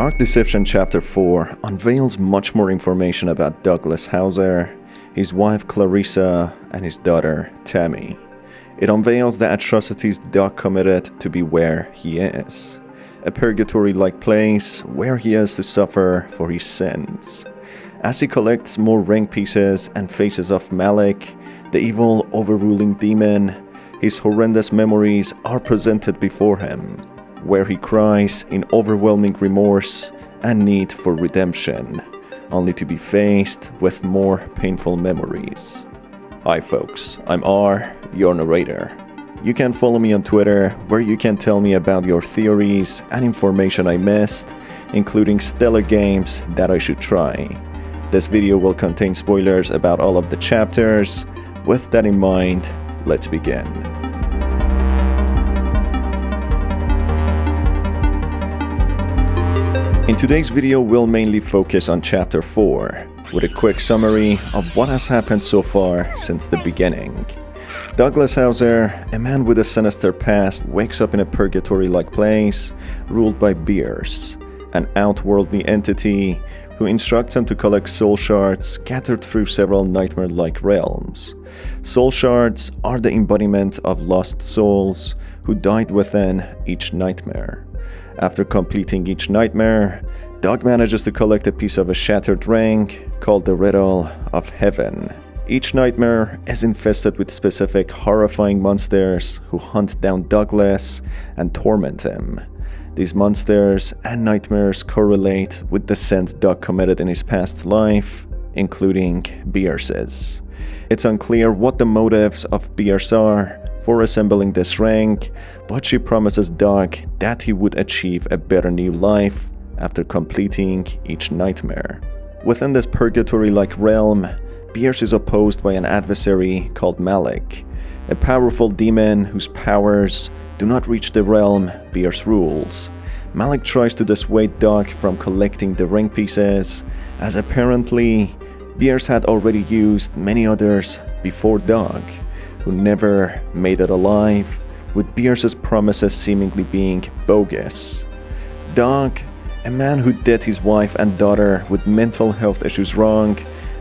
Dark Deception Chapter 4 unveils much more information about Douglas Hauser, his wife Clarissa, and his daughter Tammy. It unveils the atrocities Doug committed to be where he is, a purgatory-like place where he has to suffer for his sins. As he collects more ring pieces and faces off Malak, the evil overruling demon, his horrendous memories are presented before him, where he cries in overwhelming remorse and need for redemption, only to be faced with more painful memories. Hi folks, I'm R, your narrator. You can follow me on Twitter, where you can tell me about your theories and information I missed, including stellar games that I should try. This video will contain spoilers about all of the chapters. With that in mind, let's begin. In today's video, we'll mainly focus on Chapter 4, with a quick summary of what has happened so far since the beginning. Douglas Hauser, a man with a sinister past, wakes up in a purgatory-like place ruled by Bierce, an outworldly entity who instructs him to collect soul shards scattered through several nightmare-like realms. Soul shards are the embodiment of lost souls who died within each nightmare. After completing each nightmare, Doug manages to collect a piece of a shattered ring called the Riddle of Heaven. Each nightmare is infested with specific horrifying monsters who hunt down Douglas and torment him. These monsters and nightmares correlate with the sins Doug committed in his past life, including Bierce's. It's unclear what the motives of Bierce are for assembling this ring, but she promises Doug that he would achieve a better new life after completing each nightmare. Within this purgatory-like realm, Bierce is opposed by an adversary called Malak, a powerful demon whose powers do not reach the realm Bierce rules. Malak tries to dissuade Doug from collecting the ring pieces, as apparently Bierce had already used many others before Doug, who never made it alive, with Bierce's promises seemingly being bogus. Doug, a man who did his wife and daughter with mental health issues wrong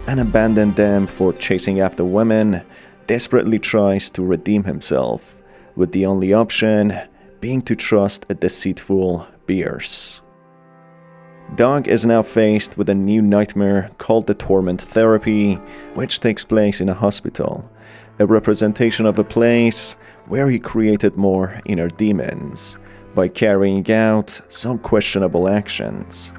and abandoned them for chasing after women, desperately tries to redeem himself, with the only option being to trust a deceitful Bierce. Doug is now faced with a new nightmare called the Torment therapy, which takes place in a hospital, a representation of a place where he created more inner demons by carrying out some questionable actions.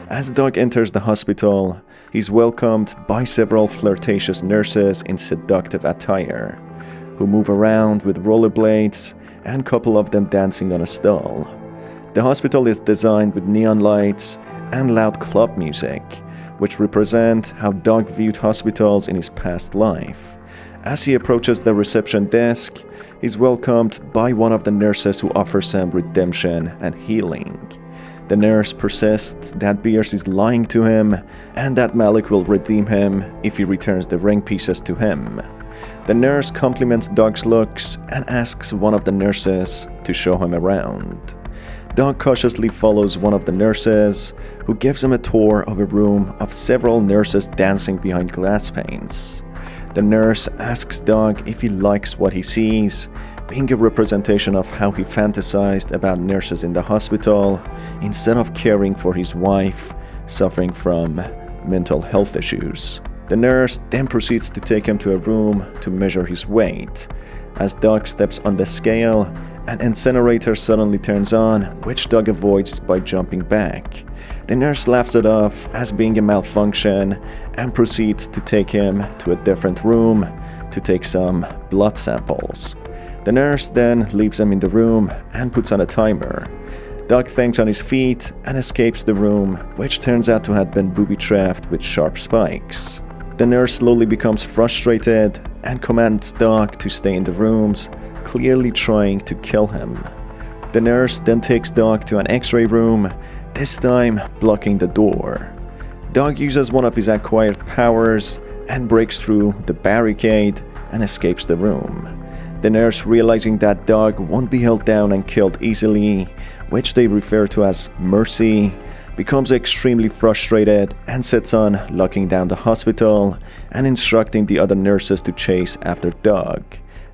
As Doug enters the hospital, he's welcomed by several flirtatious nurses in seductive attire, who move around with rollerblades and a couple of them dancing on a stall. The hospital is designed with neon lights and loud club music, which represent how Doug viewed hospitals in his past life. As he approaches the reception desk, he's welcomed by one of the nurses who offers him redemption and healing. The nurse persists that Bierce is lying to him and that Malak will redeem him if he returns the ring pieces to him. The nurse compliments Doug's looks and asks one of the nurses to show him around. Doug cautiously follows one of the nurses, who gives him a tour of a room of several nurses dancing behind glass panes. The nurse asks Doug if he likes what he sees, being a representation of how he fantasized about nurses in the hospital instead of caring for his wife suffering from mental health issues. The nurse then proceeds to take him to a room to measure his weight. As Doug steps on the scale, an incinerator suddenly turns on, which Doug avoids by jumping back. The nurse laughs it off as being a malfunction and proceeds to take him to a different room to take some blood samples. The nurse then leaves him in the room and puts on a timer. Doug thinks on his feet and escapes the room, which turns out to have been booby-trapped with sharp spikes. The nurse slowly becomes frustrated and commands Doug to stay in the rooms, clearly trying to kill him. The nurse then takes Doug to an X-ray room, this time blocking the door. Doug uses one of his acquired powers and breaks through the barricade and escapes the room. The nurse, realizing that Doug won't be held down and killed easily, which they refer to as mercy, becomes extremely frustrated and sets on locking down the hospital and instructing the other nurses to chase after Doug,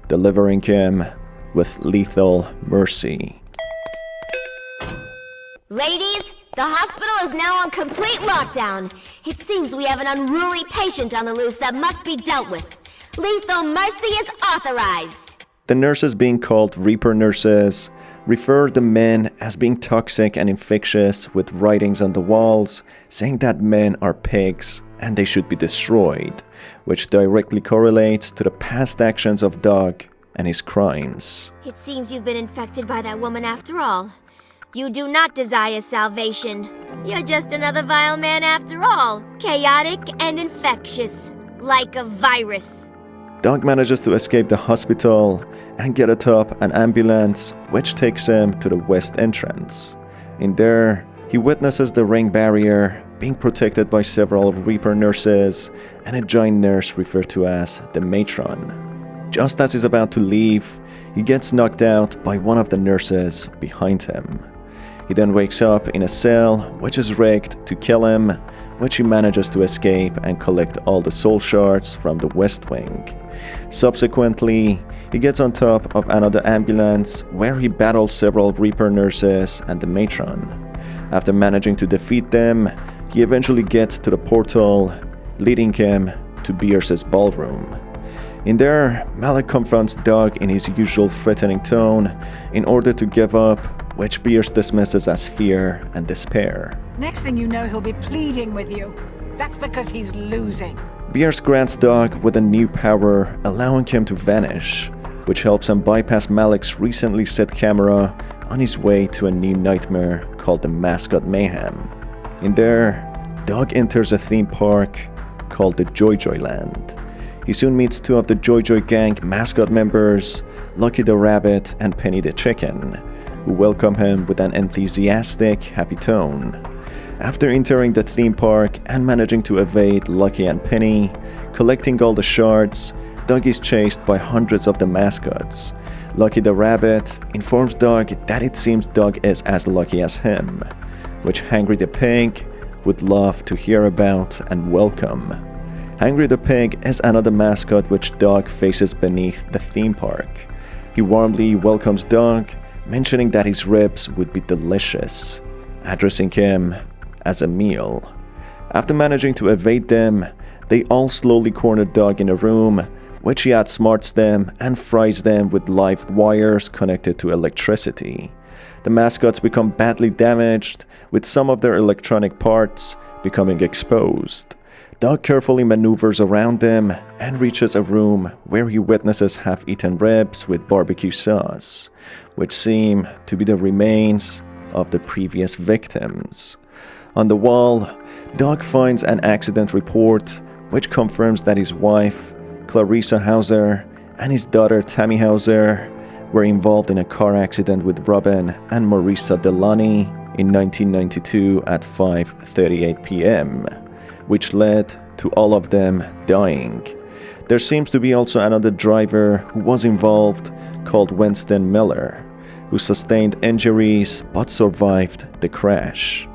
delivering him with lethal mercy. Ladies, the hospital is now on complete lockdown. It seems we have an unruly patient on the loose that must be dealt with. Lethal mercy is authorized. The nurses, being called Reaper nurses, refer the men as being toxic and infectious, with writings on the walls saying that men are pigs and they should be destroyed, which directly correlates to the past actions of Doug and his crimes. It seems you've been infected by that woman after all. You do not desire salvation. You're just another vile man after all. Chaotic and infectious, like a virus. Doug manages to escape the hospital and get atop an ambulance, which takes him to the west entrance. In there, he witnesses the ring barrier being protected by several Reaper nurses and a giant nurse referred to as the matron. Just as he's about to leave, he gets knocked out by one of the nurses behind him. He then wakes up in a cell which is rigged to kill him, which he manages to escape and collect all the soul shards from the west wing. Subsequently, he gets on top of another ambulance where he battles several Reaper nurses and the matron. After managing to defeat them, he eventually gets to the portal, leading him to Bierce's ballroom. In there, Malak confronts Doug in his usual threatening tone in order to give up, which Bierce dismisses as fear and despair. Next thing you know, he'll be pleading with you. That's because he's losing. Bierce grants Doug with a new power, allowing him to vanish, which helps him bypass Malak's recently set camera on his way to a new nightmare called the Mascot mayhem. In there, Doug enters a theme park called the Joy Land. He soon meets two of the Joy gang Mascot members, Lucky the Rabbit and Penny the Chicken, who welcome him with an enthusiastic, happy tone. After entering the theme park and managing to evade Lucky and Penny, collecting all the shards, Doug is chased by hundreds of the mascots. Lucky the Rabbit informs Doug that it seems Doug is as lucky as him, which Hangry the Pig would love to hear about and welcome. Hangry the Pig is another mascot which Doug faces beneath the theme park. He warmly welcomes Doug, mentioning that his ribs would be delicious, addressing him as a meal. After managing to evade them, they all slowly corner Doug in a room, which he outsmarts them and fries them with live wires connected to electricity. The mascots become badly damaged, with some of their electronic parts becoming exposed. Doug carefully maneuvers around them and reaches a room where he witnesses half-eaten ribs with barbecue sauce, which seem to be the remains of the previous victims. On the wall, Doug finds an accident report which confirms that his wife, Clarissa Hauser, and his daughter Tammy Hauser were involved in a car accident with Robin and Marissa Delani in 1992 at 5:38 p.m., which led to all of them dying. There seems to be also another driver who was involved called Winston Miller, who sustained injuries but survived the crash.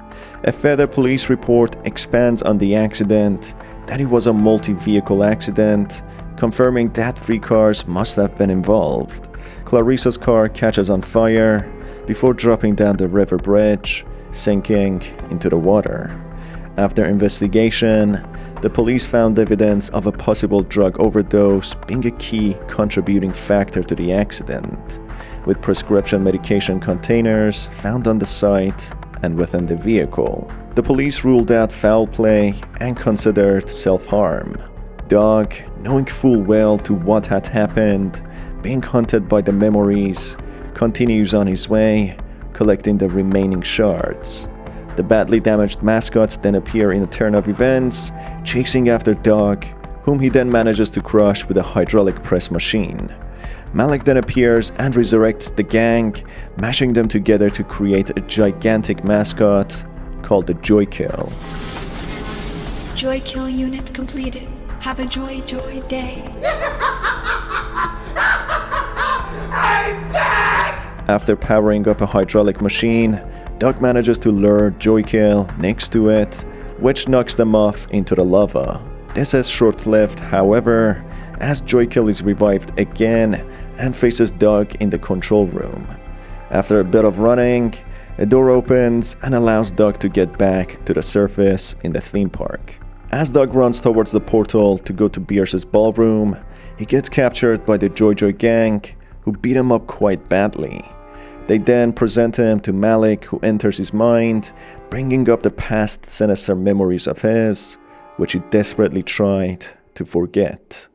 A further police report expands on the accident that it was a multi-vehicle accident, confirming that 3 cars must have been involved. Clarissa's car catches on fire before dropping down the river bridge, sinking into the water. After investigation, the police found evidence of a possible drug overdose being a key contributing factor to the accident, with prescription medication containers found on the site and within the vehicle. The police ruled out foul play and considered self-harm. Doug, knowing full well to what had happened, being haunted by the memories, continues on his way, collecting the remaining shards. The badly damaged mascots then appear in a turn of events, chasing after Doug, whom he then manages to crush with a hydraulic press machine. Malak then appears and resurrects the gang, mashing them together to create a gigantic mascot called the Joy Kill. Joy Kill unit completed. Have a joy day. After powering up a hydraulic machine, Doug manages to lure Joykill next to it, which knocks them off into the lava. This is short-lived, however, as Joykill is revived again and faces Doug in the control room. After a bit of running, a door opens and allows Doug to get back to the surface in the theme park. As Doug runs towards the portal to go to Bierce's ballroom, he gets captured by the Joy gang, who beat him up quite badly. They then present him to Malak, who enters his mind, bringing up the past sinister memories of his, which he desperately tried to forget.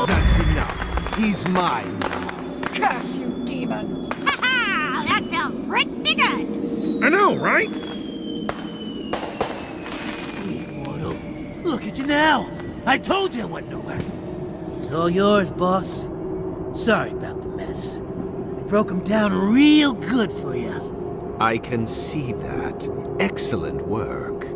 That's enough. He's mine now. Curse you, demons! Ha! That felt pretty good! I know, right? Immortal. Look at you now. I told you I went nowhere. It's all yours, boss. Sorry about the mess. We broke him down real good for you. I can see that. Excellent work.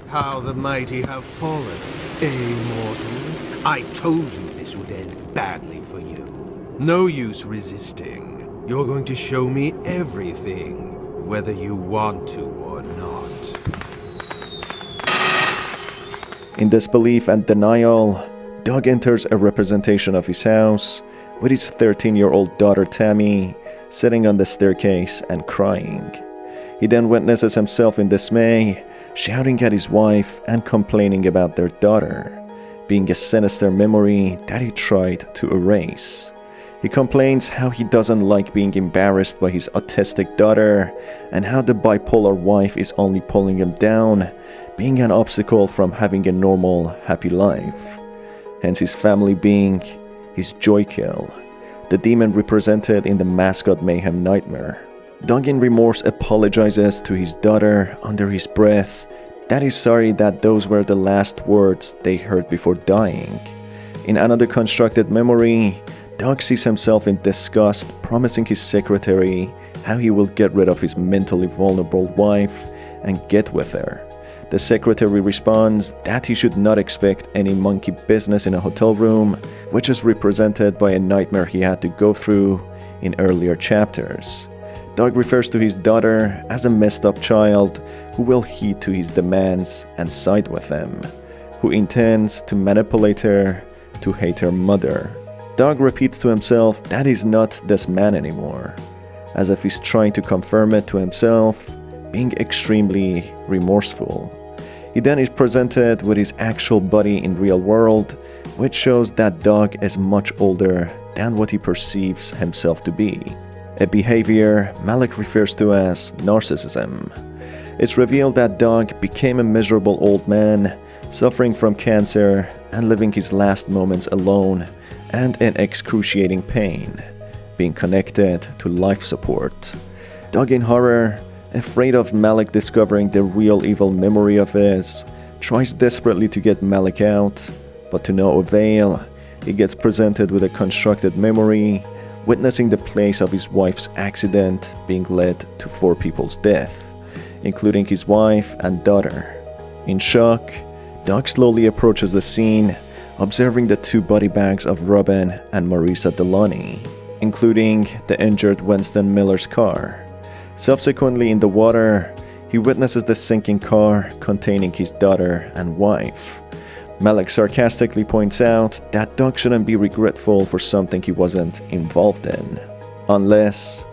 How the mighty have fallen, immortal. I told you this would end badly for you. No use resisting. You're going to show me everything, whether you want to or not. In disbelief and denial, Doug enters a representation of his house, with his 13-year-old daughter Tammy sitting on the staircase and crying. He then witnesses himself in dismay, shouting at his wife and complaining about their daughter being a sinister memory that he tried to erase. He complains how he doesn't like being embarrassed by his autistic daughter and how the bipolar wife is only pulling him down, being an obstacle from having a normal, happy life. Hence his family being his Joykill, the demon represented in the Mascot mayhem nightmare. Doug in remorse apologizes to his daughter under his breath that he's sorry that those were the last words they heard before dying. In another constructed memory, Doug sees himself in disgust promising his secretary how he will get rid of his mentally vulnerable wife and get with her. The secretary responds that he should not expect any monkey business in a hotel room, which is represented by a nightmare he had to go through in earlier chapters. Doug refers to his daughter as a messed up child who will heed to his demands and side with him, who intends to manipulate her to hate her mother. Doug repeats to himself that he's not this man anymore, as if he's trying to confirm it to himself, being extremely remorseful. He then is presented with his actual body in real world, which shows that Doug is much older than what he perceives himself to be. A behavior Malak refers to as narcissism. It's revealed that Doug became a miserable old man, suffering from cancer and living his last moments alone and in excruciating pain, being connected to life support. Doug in horror, afraid of Malak discovering the real evil memory of his, tries desperately to get Malak out, but to no avail. He gets presented with a constructed memory, witnessing the place of his wife's accident being led to 4 people's death, including his wife and daughter. In shock, Doug slowly approaches the scene, observing the 2 body bags of Robin and Marisa Delany, including the injured Winston Miller's car. Subsequently, in the water, he witnesses the sinking car containing his daughter and wife. Malak sarcastically points out that Doug shouldn't be regretful for something he wasn't involved in, unless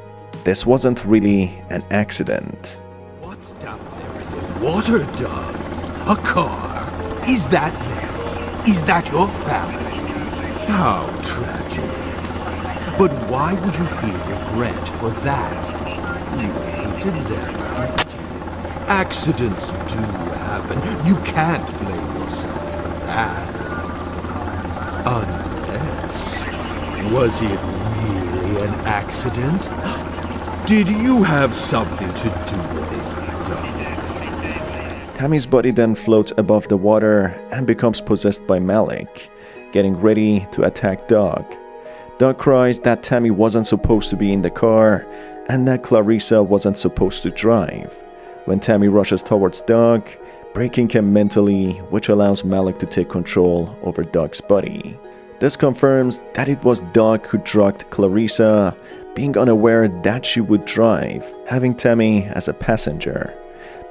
this wasn't really an accident. What's down there in the water, Doug? A car? Is that them? Is that your family? How tragic. But why would you feel regret for that? You hated them, didn't you? Accidents do happen. You can't blame yourself for that. Unless... was it really an accident? Did you have something to do with it, Doug? Tammy's body then floats above the water and becomes possessed by Malak, getting ready to attack Doug. Doug cries that Tammy wasn't supposed to be in the car and that Clarissa wasn't supposed to drive, when Tammy rushes towards Doug, breaking him mentally, which allows Malak to take control over Doug's body. This confirms that it was Doug who drugged Clarissa, being unaware that she would drive, having Tammy as a passenger.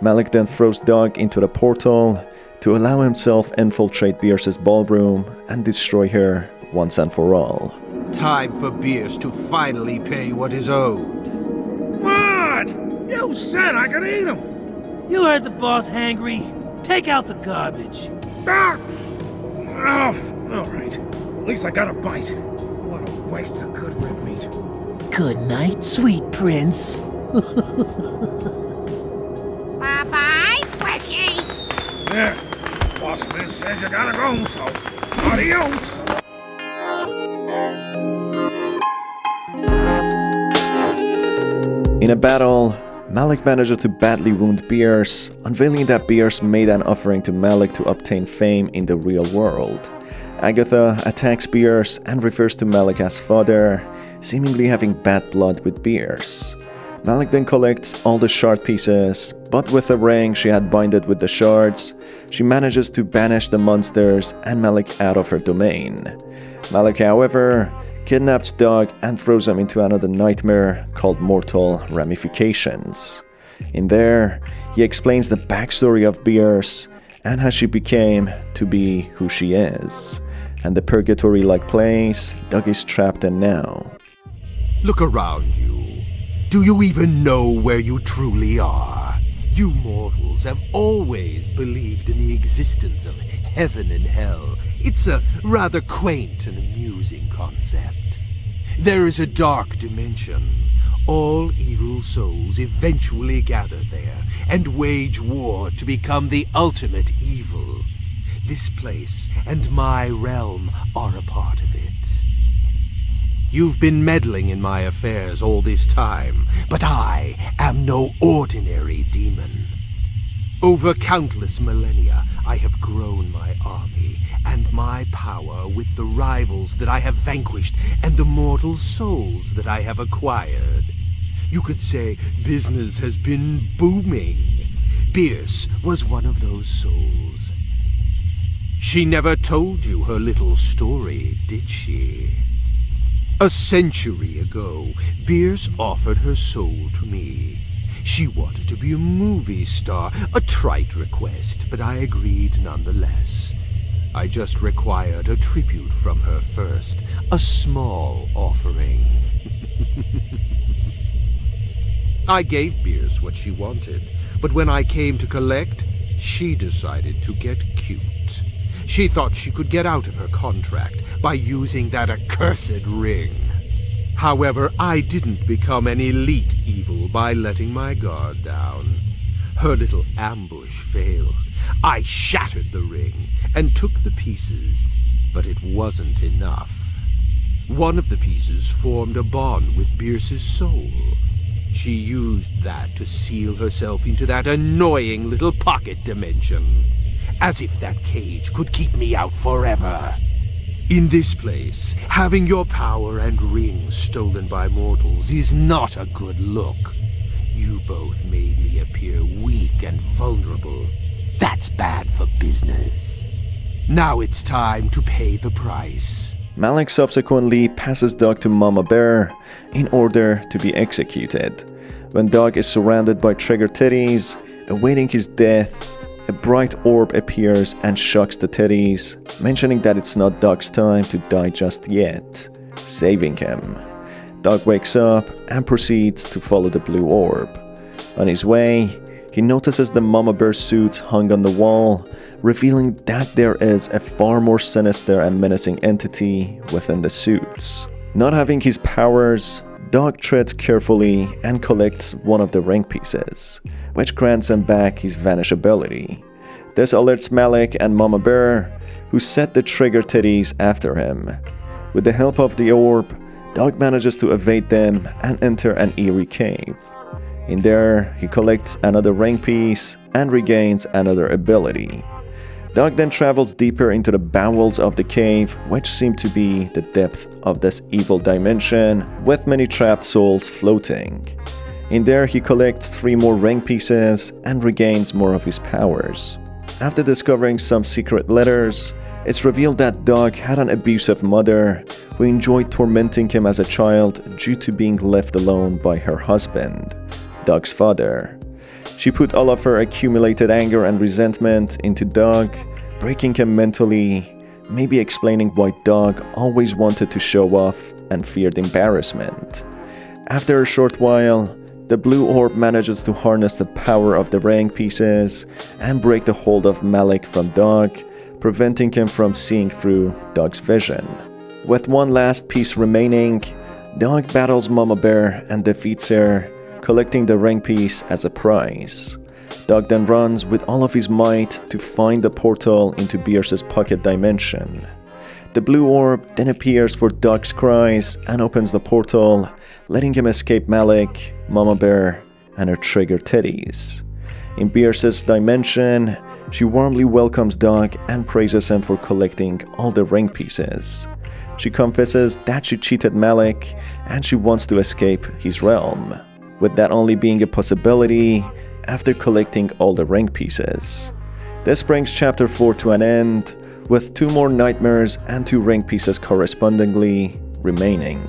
Malak then throws Doug into the portal to allow himself infiltrate Bierce's ballroom and destroy her once and for all. Time for Bierce to finally pay what is owed. What? You said I could eat him! You heard the boss hangry. Take out the garbage. Ah! Oh, all right. At least I got a bite. What a waste of good rib meat. Good night, sweet prince. Bye-bye, Squishy. Yeah, boss man says you gotta go, so adios. In a battle, Malak manages to badly wound Bierce, unveiling that Bierce made an offering to Malak to obtain fame in the real world. Agatha attacks Bierce and refers to Malak as father, seemingly having bad blood with Bierce. Malak then collects all the shard pieces, but with a ring she had binded with the shards, she manages to banish the monsters and Malak out of her domain. Malak, however, kidnaps Doug and throws him into another nightmare called Mortal Ramifications. In there, he explains the backstory of Bierce and how she became to be who she is, and the purgatory-like place Doug is trapped in now. Look around you. Do you even know where you truly are? You mortals have always believed in the existence of heaven and hell. It's a rather quaint and amusing concept. There is a dark dimension. All evil souls eventually gather there and wage war to become the ultimate evil. This place and my realm are a part of it. You've been meddling in my affairs all this time, but I am no ordinary demon. Over countless millennia, I have grown my army and my power with the rivals that I have vanquished and the mortal souls that I have acquired. You could say business has been booming. Bierce was one of those souls. She never told you her little story, did she? A century ago, Bierce offered her soul to me. She wanted to be a movie star, a trite request, but I agreed nonetheless. I just required a tribute from her first, a small offering. I gave Bierce what she wanted, but when I came to collect, she decided to get cute. She thought she could get out of her contract by using that accursed ring. However, I didn't become an elite evil by letting my guard down. Her little ambush failed. I shattered the ring and took the pieces, but it wasn't enough. One of the pieces formed a bond with Bierce's soul. She used that to seal herself into that annoying little pocket dimension. As if that cage could keep me out forever. In this place, having your power and ring stolen by mortals is not a good look. You both made me appear weak and vulnerable. That's bad for business. Now it's time to pay the price. Malak subsequently passes Doug to Mama Bear in order to be executed. When Doug is surrounded by trigger titties, awaiting his death, a bright orb appears and shocks the titties, mentioning that it's not Doug's time to die just yet, saving him. Doug wakes up and proceeds to follow the blue orb. On his way, he notices the Mama Bear suits hung on the wall, revealing that there is a far more sinister and menacing entity within the suits. Not having his powers, Doug treads carefully and collects one of the ring pieces, which grants him back his vanish ability. This alerts Malak and Mama Bear, who set the trigger titties after him. With the help of the orb, Doug manages to evade them and enter an eerie cave. In there, he collects another ring piece and regains another ability. Doug then travels deeper into the bowels of the cave, which seem to be the depth of this evil dimension, with many trapped souls floating. In there, he collects 3 more ring pieces and regains more of his powers. After discovering some secret letters, It's revealed that Dog had an abusive mother who enjoyed tormenting him as a child due to being left alone by her husband, Dog's father. She put all of her accumulated anger and resentment into Dog, breaking him mentally, maybe explaining why Dog always wanted to show off and feared embarrassment. After a short while, the blue orb manages to harness the power of the ring pieces and break the hold of Malak from Dog, preventing him from seeing through Dog's vision. With one last piece remaining, Dog battles Mama Bear and defeats her, collecting the ring piece as a prize. Dog then runs with all of his might to find the portal into Bierce's pocket dimension. The blue orb then appears for Dog's cries and opens the portal, letting him escape Malak, Mama Bear, and her trigger titties. In Bierce's dimension, she warmly welcomes Dog and praises him for collecting all the ring pieces. She confesses that she cheated Malak and she wants to escape his realm, with that only being a possibility after collecting all the ring pieces. This brings chapter 4 to an end, with 2 more nightmares and 2 ring pieces correspondingly remaining.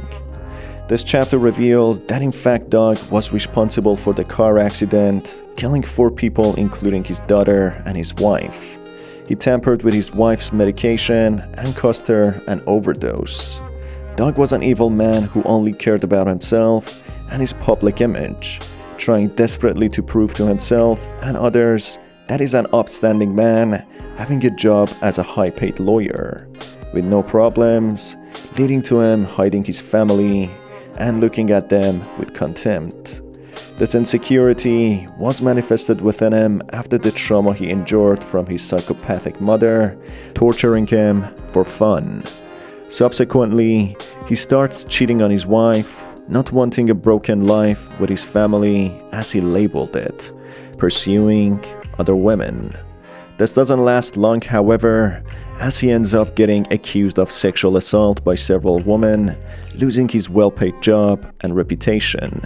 This chapter reveals that in fact Dog was responsible for the car accident, killing 4 people including his daughter and his wife. He tampered with his wife's medication and caused her an overdose. Dog was an evil man who only cared about himself and his public image, trying desperately to prove to himself and others that he's an upstanding man having a job as a high-paid lawyer, with no problems, leading to him hiding his family and looking at them with contempt. This insecurity was manifested within him after the trauma he endured from his psychopathic mother, torturing him for fun. Subsequently, he starts cheating on his wife, not wanting a broken life with his family, as he labeled it, pursuing other women. This doesn't last long, however, as he ends up getting accused of sexual assault by several women, losing his well-paid job and reputation,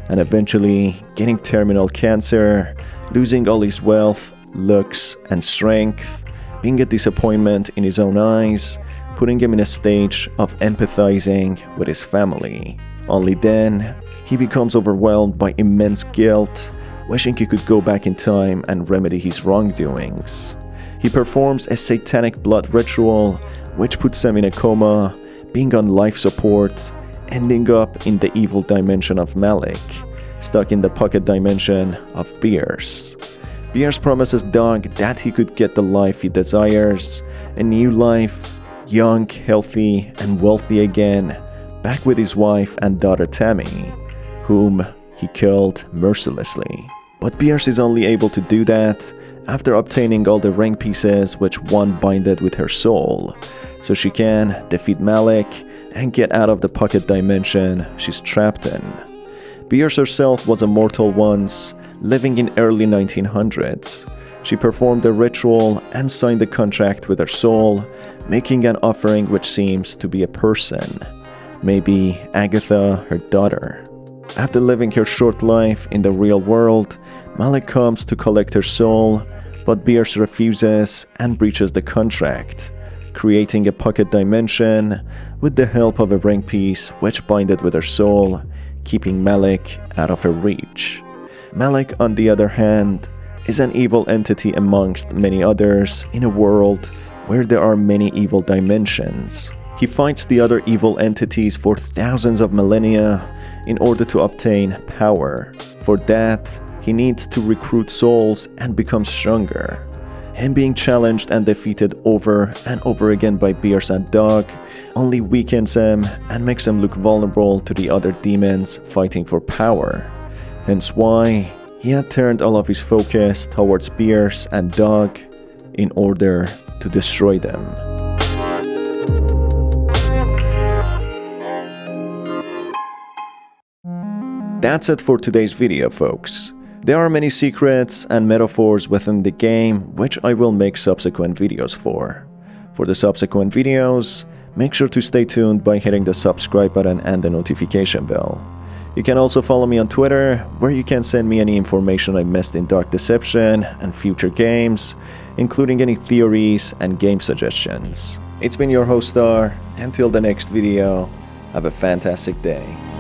and eventually getting terminal cancer, losing all his wealth, looks, and strength, being a disappointment in his own eyes, putting him in a stage of empathizing with his family. Only then, he becomes overwhelmed by immense guilt, wishing he could go back in time and remedy his wrongdoings. He performs a satanic blood ritual, which puts him in a coma, being on life support, ending up in the evil dimension of Malak, stuck in the pocket dimension of Bierce. Bierce promises Dog that he could get the life he desires, a new life, young, healthy, and wealthy again, back with his wife and daughter Tammy, whom he killed mercilessly. But Bierce is only able to do that after obtaining all the ring pieces which one binded with her soul, so she can defeat Malak and get out of the pocket dimension she's trapped in. Bierce herself was a mortal once, living in early 1900s. She performed the ritual and signed a contract with her soul, making an offering which seems to be a person, maybe Agatha, her daughter. After living her short life in the real world, Malak comes to collect her soul, but Bierce refuses and breaches the contract, creating a pocket dimension with the help of a ring piece which binded with her soul, keeping Malak out of her reach. Malak, on the other hand, is an evil entity amongst many others in a world where there are many evil dimensions. He fights the other evil entities for thousands of millennia in order to obtain power. For that, he needs to recruit souls and become stronger. Him being challenged and defeated over and over again by Bierce and Dog only weakens him and makes him look vulnerable to the other demons fighting for power. Hence why he had turned all of his focus towards Bierce and Dog in order to destroy them. That's it for today's video, folks. There are many secrets and metaphors within the game which I will make subsequent videos for. For the subsequent videos, make sure to stay tuned by hitting the subscribe button and the notification bell. You can also follow me on Twitter, where you can send me any information I missed in Dark Deception and future games, including any theories and game suggestions. It's been your host Star. Until the next video, have a fantastic day.